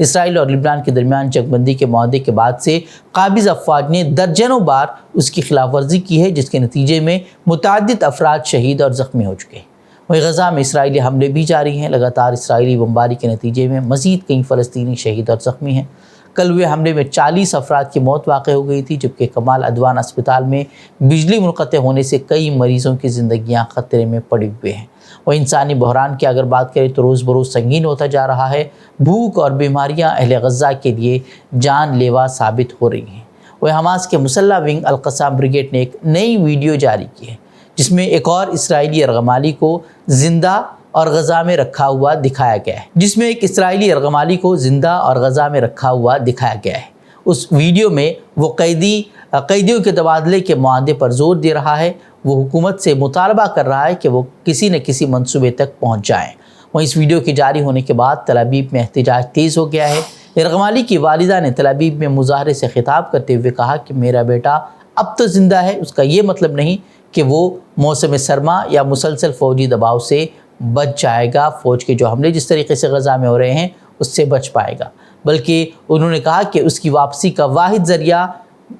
اسرائیل اور لبنان کے درمیان جنگ بندی کے معاہدے کے بعد سے قابض افواج نے درجنوں بار اس کی خلاف ورزی کی ہے، جس کے نتیجے میں متعدد افراد شہید اور زخمی ہو چکے ہیں۔ وہیں غزہ میں اسرائیلی حملے بھی جاری ہیں۔ لگاتار اسرائیلی بمباری کے نتیجے میں مزید کئی فلسطینی شہید اور زخمی ہیں۔ کل ہوئے حملے میں 40 افراد کی موت واقع ہو گئی تھی، جبکہ کمال عدوان اسپتال میں بجلی منقطع ہونے سے کئی مریضوں کی زندگیاں خطرے میں پڑے ہوئے ہیں۔ وہ انسانی بحران کی اگر بات کریں تو روز بروز سنگین ہوتا جا رہا ہے۔ بھوک اور بیماریاں اہل غزہ کے لیے جان لیوا ثابت ہو رہی ہیں۔ وہ حماس کے مسلح ونگ القصام بریگیڈ نے ایک نئی ویڈیو جاری کی ہے، جس میں ایک اور اسرائیلی یرغمالی کو زندہ اور غزہ میں رکھا ہوا دکھایا گیا ہے۔ اس ویڈیو میں وہ قیدیوں کے تبادلے کے معاہدے پر زور دے رہا ہے۔ وہ حکومت سے مطالبہ کر رہا ہے کہ وہ کسی نہ کسی منصوبے تک پہنچ جائیں۔ وہ اس ویڈیو کے جاری ہونے کے بعد تل ابیب میں احتجاج تیز ہو گیا ہے۔ یرغمالی کی والدہ نے تل ابیب میں مظاہرے سے خطاب کرتے ہوئے کہا کہ میرا بیٹا اب تو زندہ ہے، اس کا یہ مطلب نہیں کہ وہ موسم سرما یا مسلسل فوجی دباؤ سے بچ جائے گا، فوج کے جو حملے جس طریقے سے غزہ میں ہو رہے ہیں اس سے بچ پائے گا، بلکہ انہوں نے کہا کہ اس کی واپسی کا واحد ذریعہ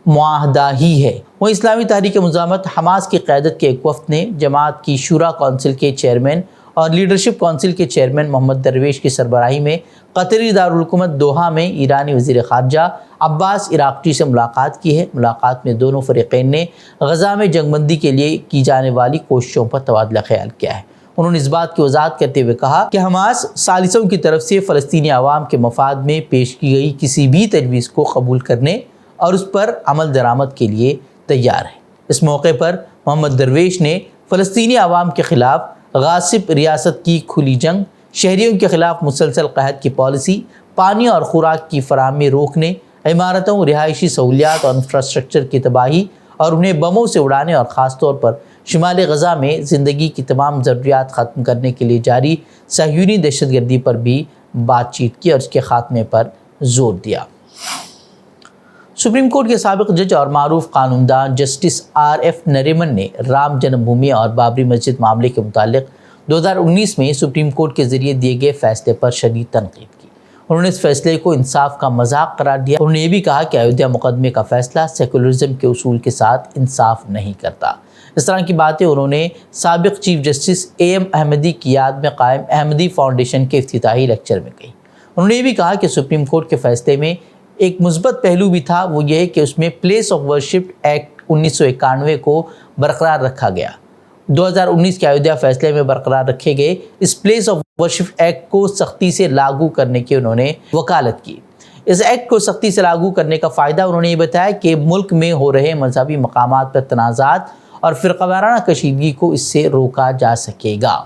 معاہدہ ہی ہے۔ وہ اسلامی تحریک مزاحمت حماس کی قیادت کے ایک وفد نے جماعت کی شورا کونسل کے چیئرمین اور لیڈرشپ کونسل کے چیئرمین محمد درویش کی سربراہی میں قطری دارالحکومت دوحہ میں ایرانی وزیر خارجہ عباس عراقچی سے ملاقات کی ہے۔ ملاقات میں دونوں فریقین نے غزہ میں جنگ بندی کے لیے کی جانے والی کوششوں پر تبادلہ خیال کیا ہے۔ انہوں نے اس بات کی وضاحت کرتے ہوئے کہا کہ حماس ثالثوں کی طرف سے فلسطینی عوام کے مفاد میں پیش کی گئی کسی بھی تجویز کو قبول کرنے اور اس پر عمل درآمد کے لیے تیار ہے۔ اس موقع پر محمد درویش نے فلسطینی عوام کے خلاف غاصب ریاست کی کھلی جنگ، شہریوں کے خلاف مسلسل قحط کی پالیسی، پانی اور خوراک کی فراہمی روکنے، عمارتوں، رہائشی سہولیات اور انفراسٹرکچر کی تباہی اور انہیں بموں سے اڑانے اور خاص طور پر شمال غزہ میں زندگی کی تمام ضروریات ختم کرنے کے لیے جاری صہیونی دہشت گردی پر بھی بات چیت کی اور اس کے خاتمے پر زور دیا۔ سپریم کورٹ کے سابق جج اور معروف قانون دان جسٹس RF نریمن نے رام جنم بھومی اور بابری مسجد معاملے کے متعلق 2019 میں سپریم کورٹ کے ذریعے دیے گئے فیصلے پر شدید تنقید کی۔ انہوں نے اس فیصلے کو انصاف کا مذاق قرار دیا۔ انہوں نے یہ بھی کہا کہ ایودھیا مقدمے کا فیصلہ سیکولرزم کے اصول کے ساتھ انصاف نہیں کرتا۔ اس طرح کی باتیں انہوں نے سابق چیف جسٹس AM احمدی کی یاد میں قائم احمدی فاؤنڈیشن کے افتتاحی لیکچر میں کہی۔ انہوں نے یہ بھی کہا کہ سپریم کورٹ کے فیصلے میں ایک مثبت پہلو بھی تھا، وہ یہ ہے کہ اس میں پلیس آف ورشپ ایکٹ 1991 کو برقرار رکھا گیا۔ 2019 کے ایودھیا فیصلے میں برقرار رکھے گئے اس پلیس آف ورشپ ایکٹ کو سختی سے لاگو کرنے کی انہوں نے وکالت کی۔ اس ایکٹ کو سختی سے لاگو کرنے کا فائدہ انہوں نے یہ بتایا کہ ملک میں ہو رہے مذہبی مقامات پر تنازعات اور فرقہ وارانہ کشیدگی کو اس سے روکا جا سکے گا۔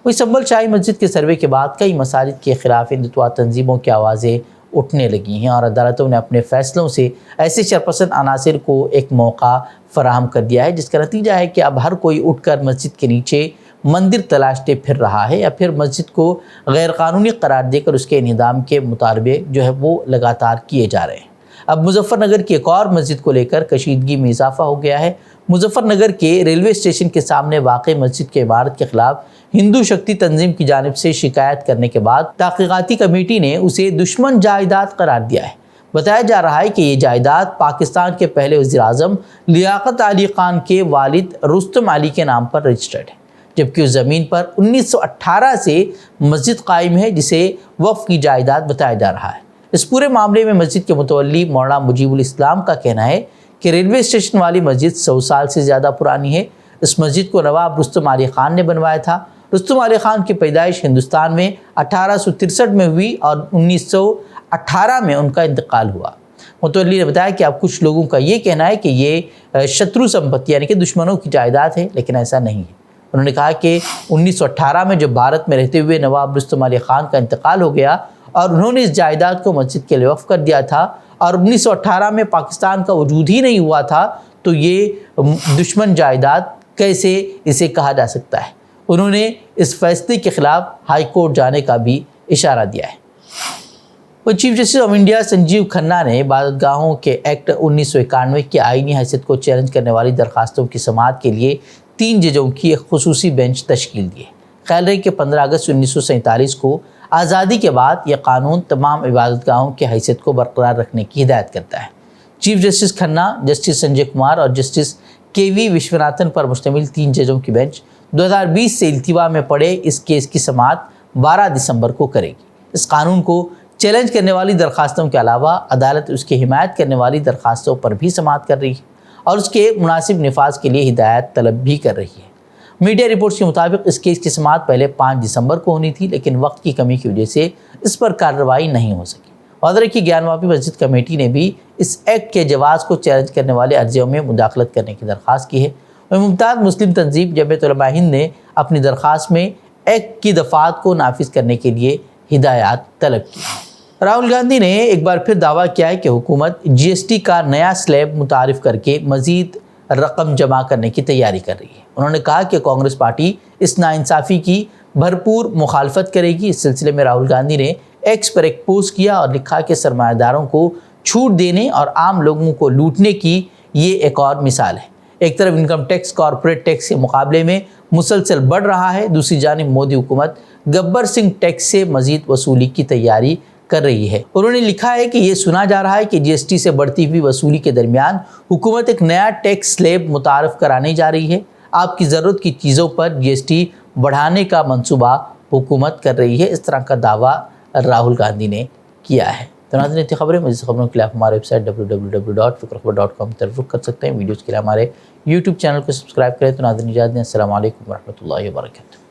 وہی سنبل شاہی مسجد کے سروے کے بعد کئی مساجد کے خلاف ہندوتوا تنظیموں کی آوازیں اٹھنے لگی ہیں اور عدالتوں نے اپنے فیصلوں سے ایسے شرپسند عناصر کو ایک موقع فراہم کر دیا ہے، جس کا نتیجہ ہے کہ اب ہر کوئی اٹھ کر مسجد کے نیچے مندر تلاشتے پھر رہا ہے یا پھر مسجد کو غیر قانونی قرار دے کر اس کے انہدام کے مطالبے جو ہے وہ لگاتار کیے جا رہے ہیں۔ اب مظفر نگر کی ایک اور مسجد کو لے کر کشیدگی میں اضافہ ہو گیا ہے۔ مظفر نگر کے ریلوے اسٹیشن کے سامنے واقع مسجد کی عمارت کے خلاف ہندو شکتی تنظیم کی جانب سے شکایت کرنے کے بعد تحقیقاتی کمیٹی نے اسے دشمن جائیداد قرار دیا ہے۔ بتایا جا رہا ہے کہ یہ جائیداد پاکستان کے پہلے وزیر اعظم لیاقت علی خان کے والد رستم علی کے نام پر رجسٹرڈ ہے، جبکہ اس زمین پر 1918 سے مسجد قائم ہے، جسے وقف کی جائیداد بتایا جا رہا ہے۔ اس پورے معاملے میں مسجد کے متولی مولانا مجیب الاسلام کا کہنا ہے کہ ریلوے اسٹیشن والی مسجد 100 سال سے زیادہ پرانی ہے۔ اس مسجد کو نواب رستم علی خان نے بنوایا تھا۔ رستم علی خان کی پیدائش ہندوستان میں 1863 میں ہوئی اور 1918 میں ان کا انتقال ہوا۔ متولی نے بتایا کہ اب کچھ لوگوں کا یہ کہنا ہے کہ یہ شترو سمپتی یعنی کہ دشمنوں کی جائیداد ہے، لیکن ایسا نہیں ہے۔ انہوں نے کہا کہ 1918 میں جب بھارت میں رہتے ہوئے نواب رستم علی خان کا انتقال ہو گیا اور انہوں نے اس جائیداد کو مسجد کے لیے وقف کر دیا تھا اور 1918 میں پاکستان کا وجود ہی نہیں ہوا تھا، تو یہ دشمن جائیداد کیسے اسے کہا جا سکتا ہے۔ انہوں نے اس فیصلے کے خلاف ہائی کورٹ جانے کا بھی اشارہ دیا ہے۔ وہ chief justice of India Sanjeev Khanna نے عبادت گاہوں کے ایکٹ 1991 کی آئینی حیثیت کو چیلنج کرنے والی درخواستوں کی سماعت کے لیے 3 ججوں کی ایک خصوصی بینچ تشکیل دی ہے۔ خیال رہے کہ 15 اگست 1947 کو آزادی کے بعد یہ قانون تمام عبادت گاہوں کی حیثیت کو برقرار رکھنے کی ہدایت کرتا ہے۔ Chief justice Khanna, justice Sanjay Kumar اور جسٹس کے وی وشوناتھن پر مشتمل 3 ججوں کی بینچ 2020 سے التوا میں پڑے اس کیس کی سماعت 12 دسمبر کو کرے گی۔ اس قانون کو چیلنج کرنے والی درخواستوں کے علاوہ عدالت اس کی حمایت کرنے والی درخواستوں پر بھی سماعت کر رہی ہے اور اس کے مناسب نفاذ کے لیے ہدایت طلب بھی کر رہی ہے۔ میڈیا رپورٹس کے مطابق اس کیس کی سماعت پہلے 5 دسمبر کو ہونی تھی، لیکن وقت کی کمی کی وجہ سے اس پر کارروائی نہیں ہو سکی۔ وادرے کی گیان واپی مسجد کمیٹی نے بھی اس ایکٹ کے جواز کو چیلنج کرنے والے عرضیوں میں مداخلت کرنے کی درخواست کی ہے۔ ممتاز مسلم تنظیم جمعیت علماء ہند نے اپنی درخواست میں ایکٹ کی دفعات کو نافذ کرنے کے لیے ہدایات طلب کی۔ راہل گاندھی نے ایک بار پھر دعویٰ کیا ہے کہ حکومت جی ایس ٹی کا نیا سلیب متعارف کر کے مزید رقم جمع کرنے کی تیاری کر رہی ہے۔ انہوں نے کہا کہ کانگریس پارٹی اس ناانصافی کی بھرپور مخالفت کرے گی۔ اس سلسلے میں راہل گاندھی نے ایکس پر ایک پوسٹ کیا اور لکھا کہ سرمایہ داروں کو چھوٹ دینے اور عام لوگوں کو لوٹنے کی یہ ایک اور مثال ہے۔ ایک طرف انکم ٹیکس کارپوریٹ ٹیکس کے مقابلے میں مسلسل بڑھ رہا ہے، دوسری جانب مودی حکومت گبر سنگھ ٹیکس سے مزید وصولی کی تیاری کر رہی ہے۔ انہوں نے لکھا ہے کہ یہ سنا جا رہا ہے کہ جی ایس ٹی سے بڑھتی ہوئی وصولی کے درمیان حکومت ایک نیا ٹیکس سلیب متعارف کرانے جا رہی ہے۔ آپ کی ضرورت کی چیزوں پر جی ایس ٹی بڑھانے کا منصوبہ حکومت کر رہی ہے، اس طرح کا دعویٰ راہل گاندھی نے کیا ہے۔ تو ناظرین، اتنی خبریں، مزید خبروں کے لیے آپ ہمارے ویب سائٹ www.fikrokhabar.com پر رخ کر سکتے ہیں۔ ویڈیوز کے لیے ہمارے یوٹیوب چینل کو سبسکرائب کریں۔ تو ناظرین اجازت دیں، السلام علیکم ورحمۃ اللہ وبرکاتہ۔